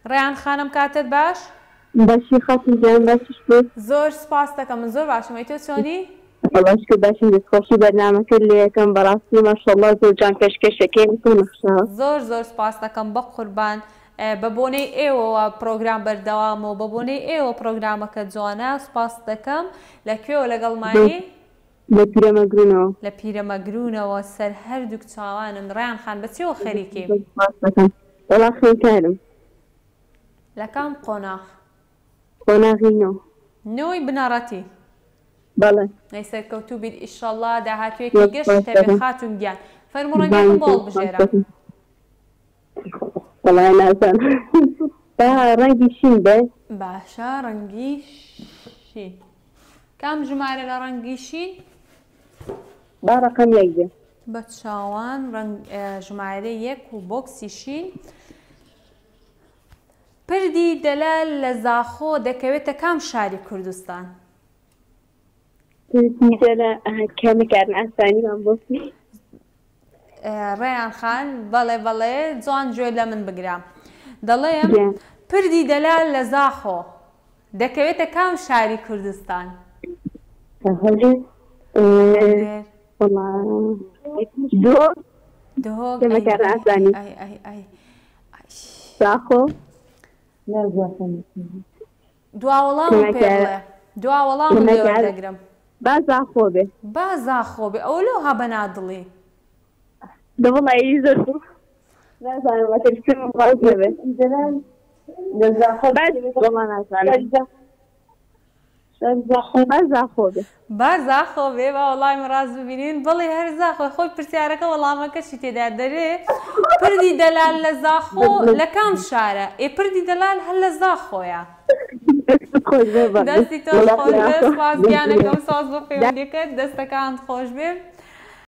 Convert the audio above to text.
ڕێیان خانم کاتت باش؟ باشی خاتم جان باشش بێت. زۆر سپاس دەکەم من زۆر باشم. تۆ چۆنی؟ وەڵاش کە باشم دەستخۆشی بەرنامەکە لێ یەکەم بەڕاستی ماشەڵڵا زۆر جان پێشکەشەکەی نەخشاوە. زۆر سپاس دەکەم بە قوربان. بە بۆنەی ئێوەوە پرۆگرام بەردەوامەوە بە بۆنەی ئێوە پرۆگرامەکە جوانە سوپاس دەکەم. لەکوێوە لەگەڵمانی؟ لە پیرەمەگرونەوە. لە پیرەمەگرونەوە سەر هەردووک چاوانم. ڕێیان خان بەچیەوە خەریکیم؟ وەڵا خوێنکارم. لە کام قۆناغ؟ قۆناغی نۆ. نۆی بنەڕەتی؟ بەڵێ. نەی سەرکەوتوو بیت ئیشەڵڵا داهاتوێکی گەشت هەبێ خاتون گیان. فەرموو ڕەنگێکم بۆڵ بژێرە. وەڵای نازانم. با ڕەنگی شین بێ. باشە ڕەنگی شین. کام ژمارە لە ڕەنگی شین؟ با ڕەقەم یەک بێ. بە چاوان ژمارە یەک و بۆکسی شین. پردی دەلال لە زاخۆ دەکەوێتە کام شاری کوردستان؟ پردی دەلال کەمەکارن ئاسانیمان بۆسی. ڕێیان خان بەڵێ جوان گوێ لە من بگرام. دەڵێم پردی دەلال لە زاخۆ دەکەوێتە کام شاری کوردستان؟ دۆ کەمەکارن ئاسانی. زاخۆ دواوەڵام پێ بڵێ. دواوەڵام لێ وەردەگرم. با زاخۆ بێ. با زاخۆ بێ. ئەو لەو ها بەنادڵی. دەوڵایی زۆر نازانم بەتەرسم باز نەبێت. با زاخۆ بێ. با زاخۆ بێ. با وەڵای من ڕاست ببینین بڵێ هەر زاخۆ خۆی پرسیارەکە وەڵامەکەشی تێدا دەرێ. پردی دەلال لە زاخۆ لە کام شارە؟ پردی دەلال هەر لە زاخۆیە. دەستی تۆ خۆش بێ. سپاس گیانەکەم ساز بۆ پەیوەندیەکەت. دەستەکانت خۆش بێ.